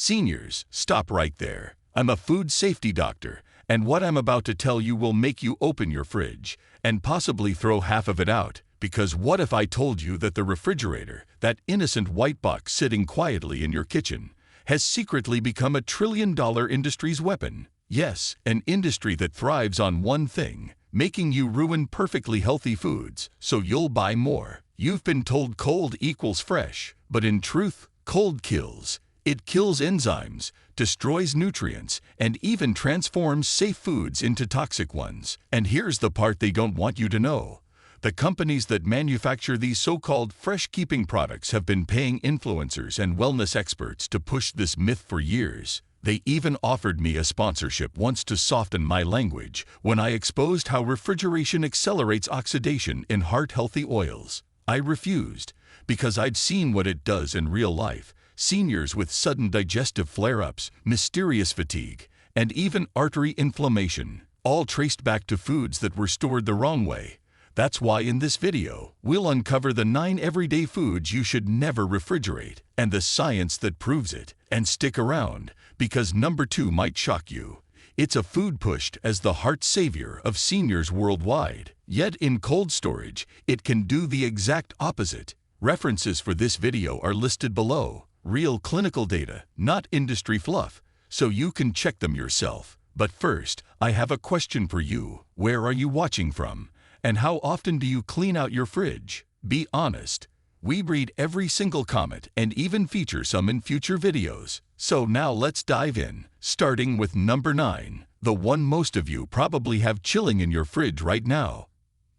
Seniors, stop right there. I'm a food safety doctor, and what I'm about to tell you will make you open your fridge and possibly throw half of it out. Because what if I told you that the refrigerator, that innocent white box sitting quietly in your kitchen, has secretly become a trillion-dollar industry's weapon? Yes, an industry that thrives on one thing: making you ruin perfectly healthy foods so you'll buy more. You've been told cold equals fresh, but in truth, cold kills. It kills enzymes, destroys nutrients, and even transforms safe foods into toxic ones. And here's the part they don't want you to know. The companies that manufacture these so-called fresh-keeping products have been paying influencers and wellness experts to push this myth for years. They even offered me a sponsorship once to soften my language when I exposed how refrigeration accelerates oxidation in heart-healthy oils. I refused, because I'd seen what it does in real life. Seniors with sudden digestive flare-ups, mysterious fatigue, and even artery inflammation, all traced back to foods that were stored the wrong way. That's why in this video, we'll uncover the 9 everyday foods you should never refrigerate, and the science that proves it. And stick around, because number 2 might shock you. It's a food pushed as the heart savior of seniors worldwide. Yet in cold storage, it can do the exact opposite. References for this video are listed below. Real clinical data, not industry fluff, so you can check them yourself. But first, I have a question for you. Where are you watching from? And how often do you clean out your fridge? Be honest. We read every single comment and even feature some in future videos. So now let's dive in, starting with number 9, the one most of you probably have chilling in your fridge right now.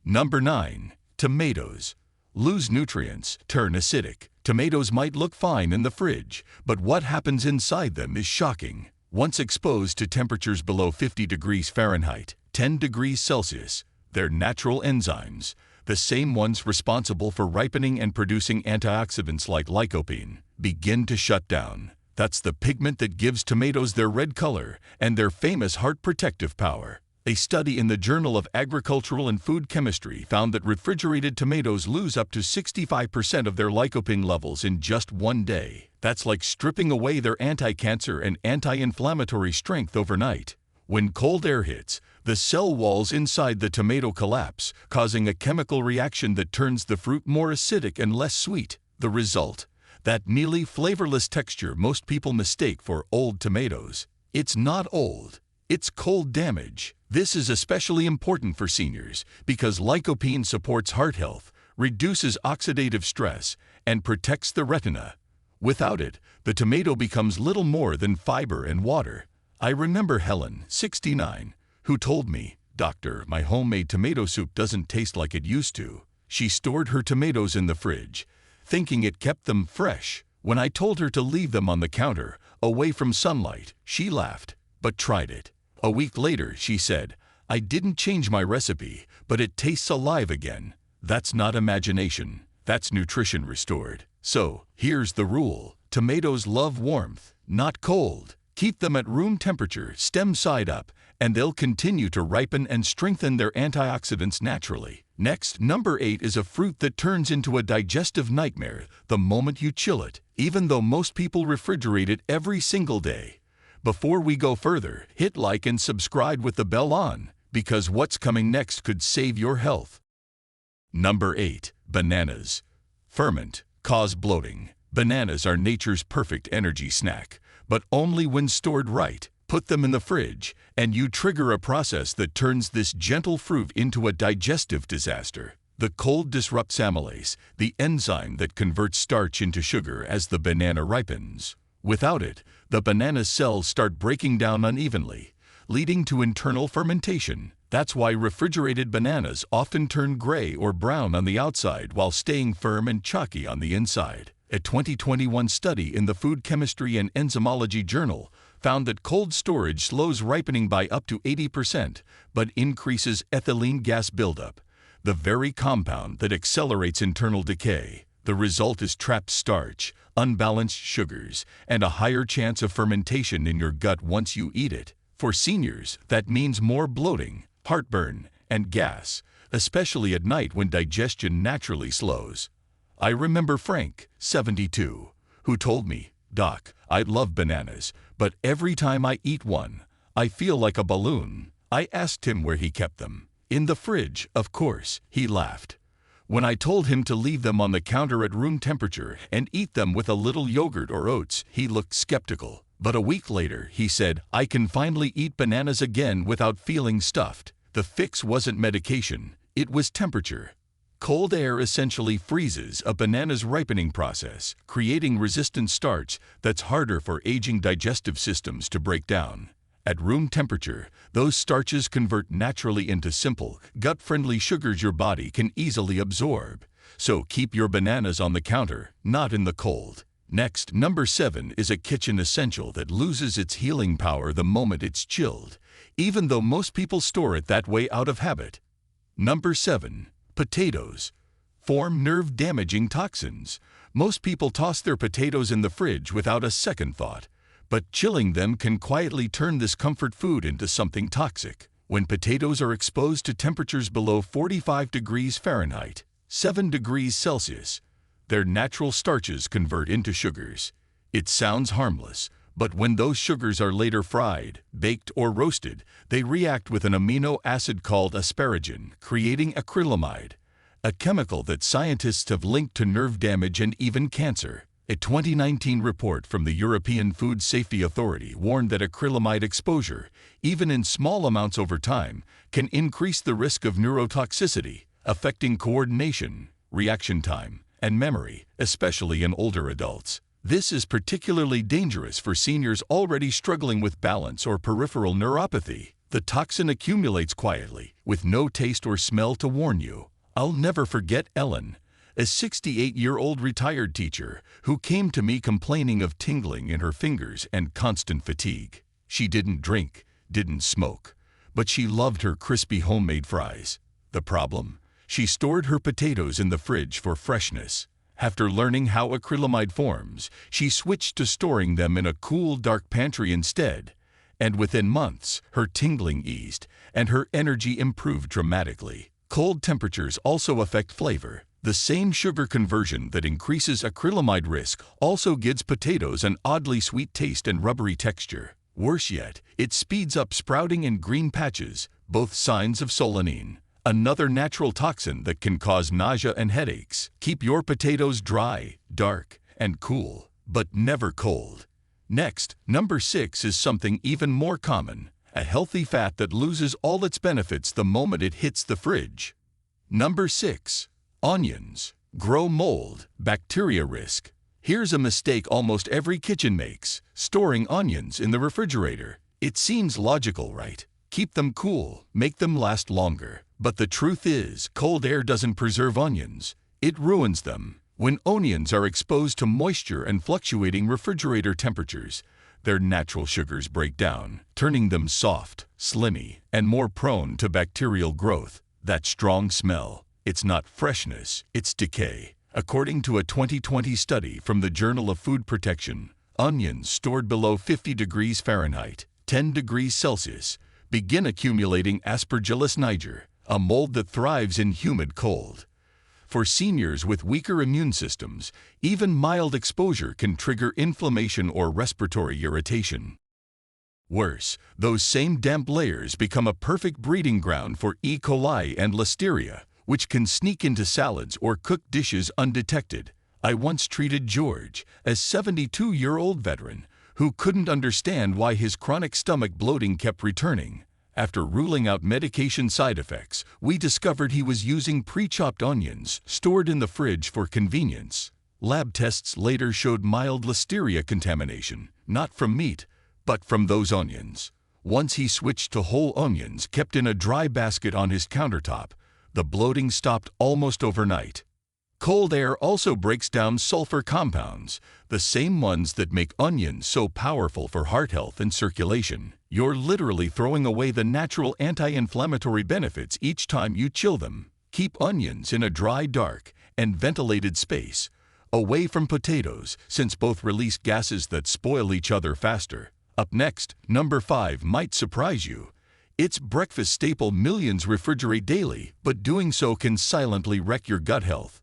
Number 9. Tomatoes. Lose nutrients, turn acidic. Tomatoes might look fine in the fridge, but what happens inside them is shocking. Once exposed to temperatures below 50 degrees Fahrenheit, 10 degrees Celsius, their natural enzymes, the same ones responsible for ripening and producing antioxidants like lycopene, begin to shut down. That's the pigment that gives tomatoes their red color and their famous heart protective power. A study in the Journal of Agricultural and Food Chemistry found that refrigerated tomatoes lose up to 65% of their lycopene levels in just one day. That's like stripping away their anti-cancer and anti-inflammatory strength overnight. When cold air hits, the cell walls inside the tomato collapse, causing a chemical reaction that turns the fruit more acidic and less sweet. The result? That mealy, flavorless texture most people mistake for old tomatoes. It's not old. It's cold damage. This is especially important for seniors because lycopene supports heart health, reduces oxidative stress, and protects the retina. Without it, the tomato becomes little more than fiber and water. I remember Helen, 69, who told me, "Doctor, my homemade tomato soup doesn't taste like it used to." She stored her tomatoes in the fridge, thinking it kept them fresh. When I told her to leave them on the counter, away from sunlight, she laughed, but tried it. A week later, she said, "I didn't change my recipe, but it tastes alive again." That's not imagination. That's nutrition restored. So, here's the rule. Tomatoes love warmth, not cold. Keep them at room temperature, stem side up, and they'll continue to ripen and strengthen their antioxidants naturally. Next, number 8 is a fruit that turns into a digestive nightmare the moment you chill it, even though most people refrigerate it every single day. Before we go further, hit like and subscribe with the bell on, because what's coming next could save your health. Number 8. Bananas. Ferment, cause bloating. Bananas are nature's perfect energy snack, but only when stored right. Put them in the fridge, and you trigger a process that turns this gentle fruit into a digestive disaster. The cold disrupts amylase, the enzyme that converts starch into sugar as the banana ripens. Without it, the banana cells start breaking down unevenly, leading to internal fermentation. That's why refrigerated bananas often turn gray or brown on the outside while staying firm and chalky on the inside. A 2021 study in the Food Chemistry and Enzymology Journal found that cold storage slows ripening by up to 80%, but increases ethylene gas buildup, the very compound that accelerates internal decay. The result is trapped starch, unbalanced sugars, and a higher chance of fermentation in your gut once you eat it. For seniors, that means more bloating, heartburn, and gas, especially at night when digestion naturally slows. I remember Frank, 72, who told me, "Doc, I love bananas, but every time I eat one, I feel like a balloon. I asked him where he kept them. In the fridge, of course, he laughed. When I told him to leave them on the counter at room temperature and eat them with a little yogurt or oats, he looked skeptical. But a week later, he said, I can finally eat bananas again without feeling stuffed. The fix wasn't medication, it was temperature. Cold air essentially freezes a banana's ripening process, creating resistant starch that's harder for aging digestive systems to break down. At room temperature, those starches convert naturally into simple, gut-friendly sugars your body can easily absorb. So keep your bananas on the counter, not in the cold. Next, number 7 is a kitchen essential that loses its healing power the moment it's chilled, even though most people store it that way out of habit. Number 7. Potatoes. Form nerve-damaging toxins. Most people toss their potatoes in the fridge without a second thought. But chilling them can quietly turn this comfort food into something toxic. When potatoes are exposed to temperatures below 45 degrees Fahrenheit, 7 degrees Celsius, their natural starches convert into sugars. It sounds harmless, but when those sugars are later fried, baked, or roasted, they react with an amino acid called asparagine, creating acrylamide, a chemical that scientists have linked to nerve damage and even cancer. A 2019 report from the European Food Safety Authority warned that acrylamide exposure, even in small amounts over time, can increase the risk of neurotoxicity, affecting coordination, reaction time, and memory, especially in older adults. This is particularly dangerous for seniors already struggling with balance or peripheral neuropathy. The toxin accumulates quietly, with no taste or smell to warn you. I'll never forget Ellen, a 68-year-old retired teacher who came to me complaining of tingling in her fingers and constant fatigue. She didn't drink, didn't smoke, but she loved her crispy homemade fries. The problem? She stored her potatoes in the fridge for freshness. After learning how acrylamide forms, she switched to storing them in a cool, dark pantry instead. And within months, her tingling eased and her energy improved dramatically. Cold temperatures also affect flavor. The same sugar conversion that increases acrylamide risk also gives potatoes an oddly sweet taste and rubbery texture. Worse yet, it speeds up sprouting in green patches, both signs of solanine, another natural toxin that can cause nausea and headaches. Keep your potatoes dry, dark, and cool, but never cold. Next, number 6 is something even more common, a healthy fat that loses all its benefits the moment it hits the fridge. Number 6. Onions. Grow mold, bacteria risk. Here's a mistake almost every kitchen makes: storing onions in the refrigerator. It seems logical, right? Keep them cool, make them last longer. But the truth is, cold air doesn't preserve onions. It ruins them. When onions are exposed to moisture and fluctuating refrigerator temperatures, their natural sugars break down, turning them soft, slimy, and more prone to bacterial growth. That strong smell, it's not freshness, it's decay. According to a 2020 study from the Journal of Food Protection, onions stored below 50 degrees Fahrenheit, 10 degrees Celsius, begin accumulating Aspergillus niger, a mold that thrives in humid cold. For seniors with weaker immune systems, even mild exposure can trigger inflammation or respiratory irritation. Worse, those same damp layers become a perfect breeding ground for E. coli and listeria, which can sneak into salads or cooked dishes undetected. I once treated George, a 72-year-old veteran, who couldn't understand why his chronic stomach bloating kept returning. After ruling out medication side effects, we discovered he was using pre-chopped onions stored in the fridge for convenience. Lab tests later showed mild listeria contamination, not from meat, but from those onions. Once he switched to whole onions kept in a dry basket on his countertop, the bloating stopped almost overnight. Cold air also breaks down sulfur compounds, the same ones that make onions so powerful for heart health and circulation. You're literally throwing away the natural anti-inflammatory benefits each time you chill them. Keep onions in a dry, dark, and ventilated space, away from potatoes, since both release gases that spoil each other faster. Up next, number 5 might surprise you. It's breakfast staple millions refrigerate daily, but doing so can silently wreck your gut health.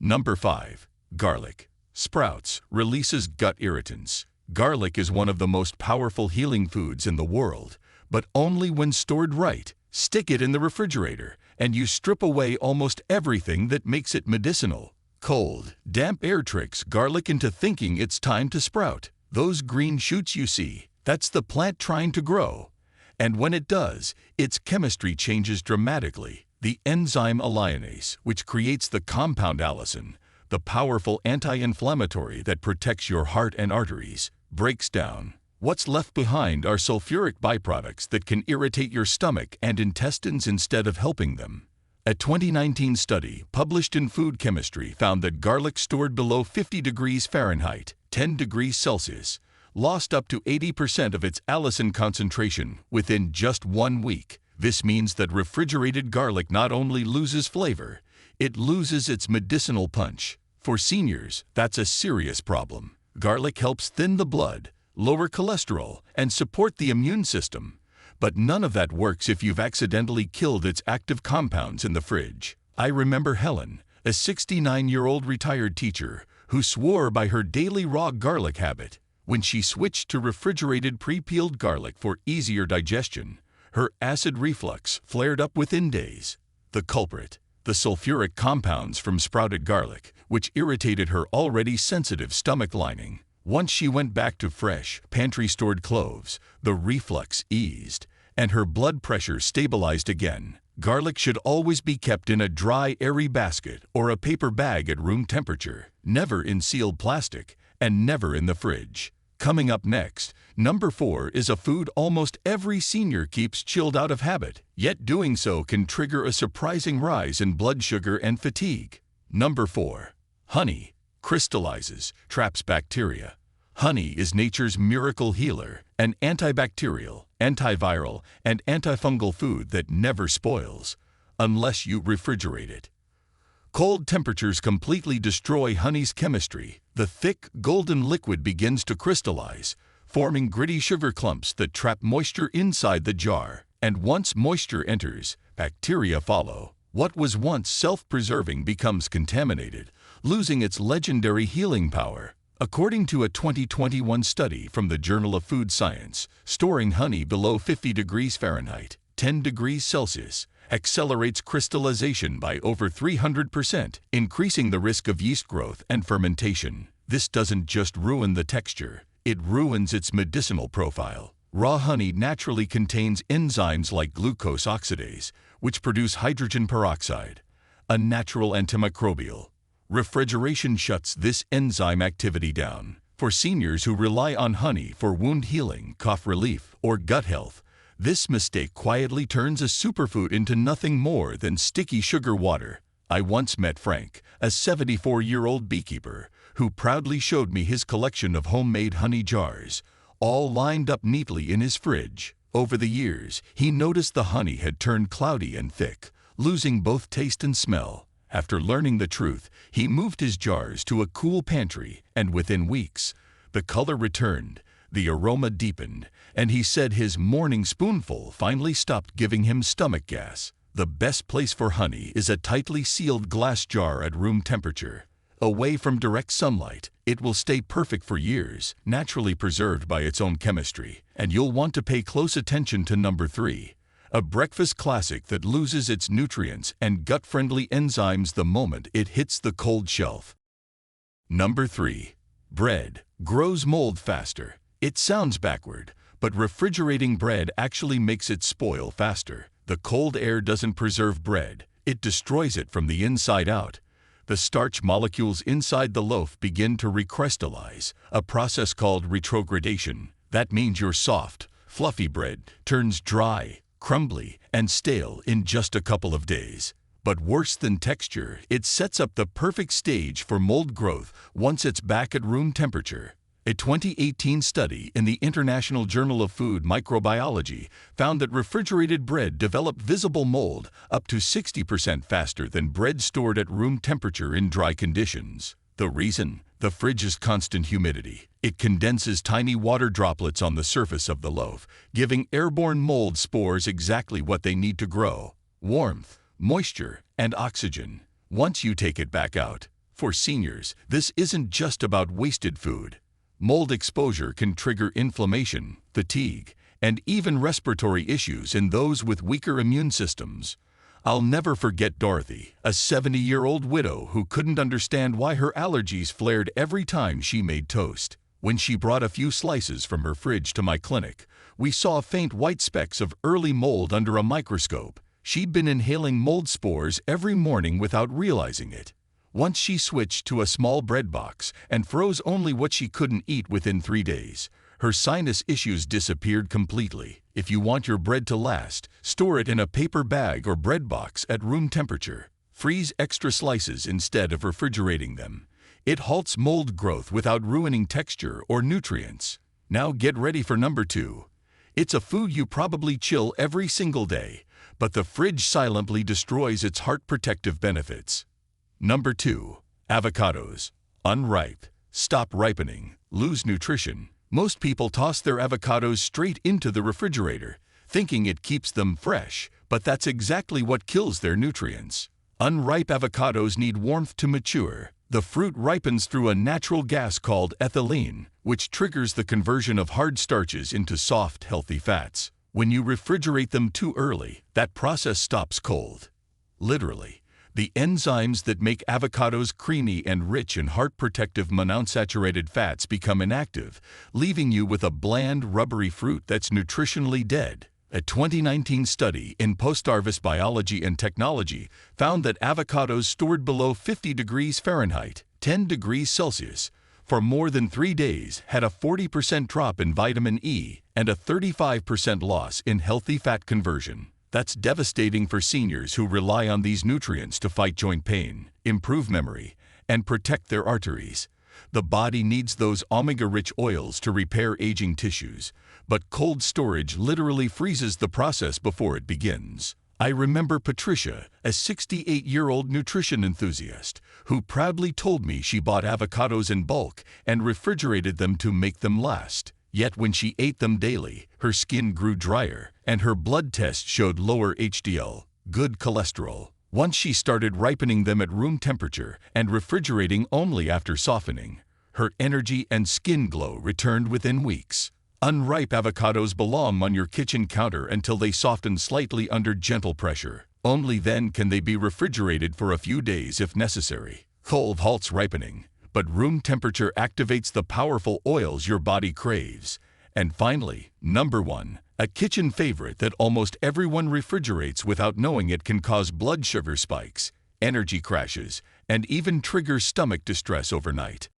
Number 5. Garlic. Sprouts releases gut irritants. Garlic is one of the most powerful healing foods in the world, but only when stored right. Stick it in the refrigerator, and you strip away almost everything that makes it medicinal. Cold, damp air tricks garlic into thinking it's time to sprout. Those green shoots you see, that's the plant trying to grow. And when it does, its chemistry changes dramatically. The enzyme alliinase, which creates the compound allicin, the powerful anti-inflammatory that protects your heart and arteries, breaks down. What's left behind are sulfuric byproducts that can irritate your stomach and intestines instead of helping them. A 2019 study published in Food Chemistry found that garlic stored below 50 degrees Fahrenheit, 10 degrees Celsius, lost up to 80% of its allicin concentration within just 1 week. This means that refrigerated garlic not only loses flavor, it loses its medicinal punch. For seniors, that's a serious problem. Garlic helps thin the blood, lower cholesterol, and support the immune system. But none of that works if you've accidentally killed its active compounds in the fridge. I remember Helen, a 69-year-old retired teacher, who swore by her daily raw garlic habit. When she switched to refrigerated pre-peeled garlic for easier digestion, her acid reflux flared up within days. The culprit: the sulfuric compounds from sprouted garlic, which irritated her already sensitive stomach lining. Once she went back to fresh, pantry-stored cloves, the reflux eased, and her blood pressure stabilized again. Garlic should always be kept in a dry, airy basket or a paper bag at room temperature, never in sealed plastic, and never in the fridge. Coming up next, number 4 is a food almost every senior keeps chilled out of habit, yet doing so can trigger a surprising rise in blood sugar and fatigue. Number 4. Honey. Crystallizes, traps bacteria. Honey is nature's miracle healer, an antibacterial, antiviral, and antifungal food that never spoils, unless you refrigerate it. Cold temperatures completely destroy honey's chemistry. The thick, golden liquid begins to crystallize, forming gritty sugar clumps that trap moisture inside the jar. And once moisture enters, bacteria follow. What was once self-preserving becomes contaminated, losing its legendary healing power. According to a 2021 study from the Journal of Food Science, storing honey below 50 degrees Fahrenheit, 10 degrees Celsius, accelerates crystallization by over 300%, increasing the risk of yeast growth and fermentation. This doesn't just ruin the texture, it ruins its medicinal profile. Raw honey naturally contains enzymes like glucose oxidase, which produce hydrogen peroxide, a natural antimicrobial. Refrigeration shuts this enzyme activity down. For seniors who rely on honey for wound healing, cough relief, or gut health, this mistake quietly turns a superfood into nothing more than sticky sugar water. I once met Frank, a 74-year-old beekeeper, who proudly showed me his collection of homemade honey jars, all lined up neatly in his fridge. Over the years, he noticed the honey had turned cloudy and thick, losing both taste and smell. After learning the truth, he moved his jars to a cool pantry, and within weeks, the color returned, the aroma deepened, and he said his morning spoonful finally stopped giving him stomach gas. The best place for honey is a tightly sealed glass jar at room temperature. Away from direct sunlight, it will stay perfect for years, naturally preserved by its own chemistry. And you'll want to pay close attention to number 3. A breakfast classic that loses its nutrients and gut-friendly enzymes the moment it hits the cold shelf. Number 3. Bread. Grows mold faster. It sounds backward, but refrigerating bread actually makes it spoil faster. The cold air doesn't preserve bread, it destroys it from the inside out. The starch molecules inside the loaf begin to recrystallize, a process called retrogradation. That means your soft, fluffy bread turns dry, crumbly, and stale in just a couple of days. But worse than texture, it sets up the perfect stage for mold growth once it's back at room temperature. A 2018 study in the International Journal of Food Microbiology found that refrigerated bread developed visible mold up to 60% faster than bread stored at room temperature in dry conditions. The reason? The fridge's constant humidity. It condenses tiny water droplets on the surface of the loaf, giving airborne mold spores exactly what they need to grow: warmth, moisture, and oxygen. Once you take it back out, for seniors, this isn't just about wasted food. Mold exposure can trigger inflammation, fatigue, and even respiratory issues in those with weaker immune systems. I'll never forget Dorothy, a 70-year-old widow who couldn't understand why her allergies flared every time she made toast. When she brought a few slices from her fridge to my clinic, we saw faint white specks of early mold under a microscope. She'd been inhaling mold spores every morning without realizing it. Once she switched to a small bread box and froze only what she couldn't eat within 3 days, her sinus issues disappeared completely. If you want your bread to last, store it in a paper bag or bread box at room temperature. Freeze extra slices instead of refrigerating them. It halts mold growth without ruining texture or nutrients. Now get ready for number 2. It's a food you probably chill every single day, but the fridge silently destroys its heart protective benefits. Number 2. Avocados. Unripe. Stop ripening. Lose nutrition. Most people toss their avocados straight into the refrigerator, thinking it keeps them fresh, but that's exactly what kills their nutrients. Unripe avocados need warmth to mature. The fruit ripens through a natural gas called ethylene, which triggers the conversion of hard starches into soft, healthy fats. When you refrigerate them too early, that process stops cold. Literally. The enzymes that make avocados creamy and rich in heart-protective monounsaturated fats become inactive, leaving you with a bland, rubbery fruit that's nutritionally dead. A 2019 study in Post-Harvest Biology and Technology found that avocados stored below 50 degrees Fahrenheit, 10 degrees Celsius, for more than 3 days had a 40% drop in vitamin E and a 35% loss in healthy fat conversion. That's devastating for seniors who rely on these nutrients to fight joint pain, improve memory, and protect their arteries. The body needs those omega-rich oils to repair aging tissues, but cold storage literally freezes the process before it begins. I remember Patricia, a 68-year-old nutrition enthusiast, who proudly told me she bought avocados in bulk and refrigerated them to make them last. Yet when she ate them daily, her skin grew drier, and her blood test showed lower HDL, good cholesterol. Once she started ripening them at room temperature and refrigerating only after softening, her energy and skin glow returned within weeks. Unripe avocados belong on your kitchen counter until they soften slightly under gentle pressure. Only then can they be refrigerated for a few days if necessary. Cold halts ripening, but room temperature activates the powerful oils your body craves. And finally, number 1, a kitchen favorite that almost everyone refrigerates without knowing it can cause blood sugar spikes, energy crashes, and even trigger stomach distress overnight.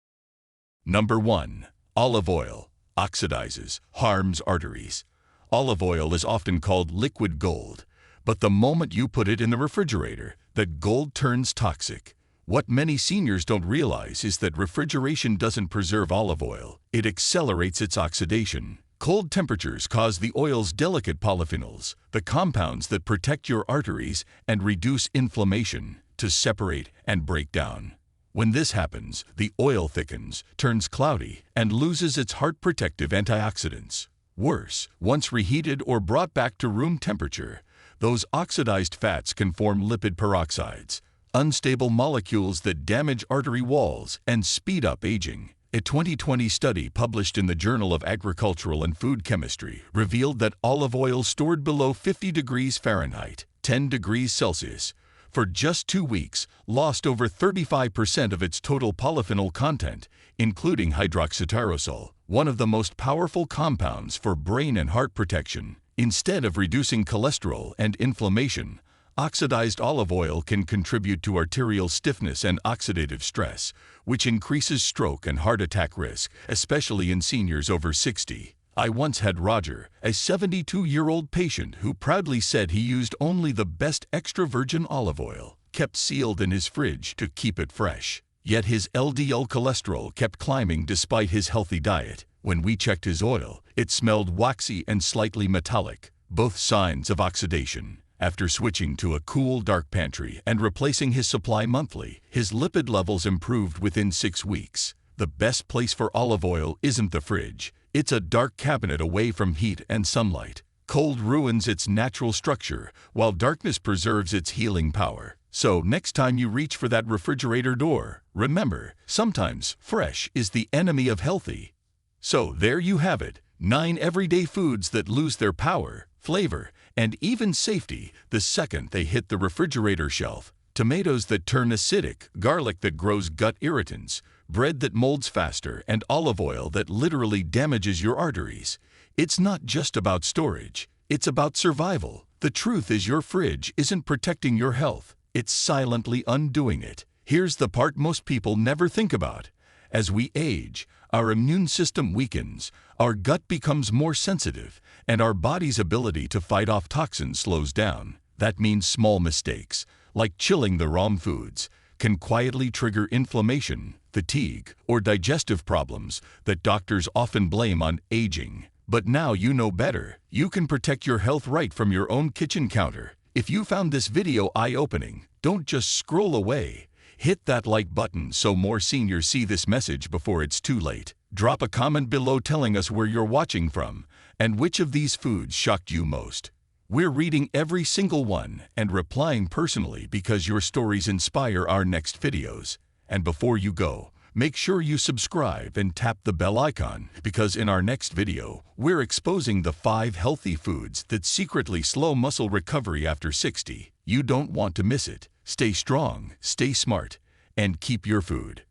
Number 1. Olive oil. Oxidizes, harms arteries. Olive oil is often called liquid gold, but the moment you put it in the refrigerator, that gold turns toxic. What many seniors don't realize is that refrigeration doesn't preserve olive oil, it accelerates its oxidation. Cold temperatures cause the oil's delicate polyphenols, the compounds that protect your arteries and reduce inflammation, to separate and break down. When this happens, the oil thickens, turns cloudy, and loses its heart-protective antioxidants. Worse, once reheated or brought back to room temperature, those oxidized fats can form lipid peroxides, unstable molecules that damage artery walls and speed up aging. A 2020 study published in the Journal of Agricultural and Food Chemistry revealed that olive oil stored below 50 degrees Fahrenheit, 10 degrees Celsius, for just 2 weeks, lost over 35% of its total polyphenol content, including hydroxytyrosol, one of the most powerful compounds for brain and heart protection. Instead of reducing cholesterol and inflammation, oxidized olive oil can contribute to arterial stiffness and oxidative stress, which increases stroke and heart attack risk, especially in seniors over 60. I once had Roger, a 72-year-old patient who proudly said he used only the best extra virgin olive oil, kept sealed in his fridge to keep it fresh. Yet his LDL cholesterol kept climbing despite his healthy diet. When we checked his oil, it smelled waxy and slightly metallic, both signs of oxidation. After switching to a cool, dark pantry and replacing his supply monthly, his lipid levels improved within 6 weeks. The best place for olive oil isn't the fridge. It's a dark cabinet away from heat and sunlight. Cold ruins its natural structure, while darkness preserves its healing power. So next time you reach for that refrigerator door, remember, sometimes fresh is the enemy of healthy. So there you have it, 9 everyday foods that lose their power, flavor, and even safety the second they hit the refrigerator shelf. Tomatoes that turn acidic, garlic that grows gut irritants, bread that molds faster, and olive oil that literally damages your arteries. It's not just about storage, it's about survival. The truth is your fridge isn't protecting your health, it's silently undoing it. Here's the part most people never think about. As we age, our immune system weakens, our gut becomes more sensitive, and our body's ability to fight off toxins slows down. That means small mistakes, like chilling the wrong foods, can quietly trigger inflammation, fatigue, or digestive problems that doctors often blame on aging. But now you know better. You can protect your health right from your own kitchen counter. If you found this video eye-opening, don't just scroll away. Hit that like button so more seniors see this message before it's too late. Drop a comment below telling us where you're watching from and which of these foods shocked you most. We're reading every single one and replying personally because your stories inspire our next videos. And before you go, make sure you subscribe and tap the bell icon because in our next video, we're exposing the 5 healthy foods that secretly slow muscle recovery after 60. You don't want to miss it. Stay strong, stay smart, and keep your food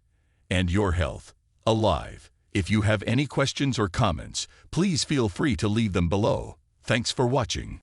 and your health alive. If you have any questions or comments, please feel free to leave them below. Thanks for watching.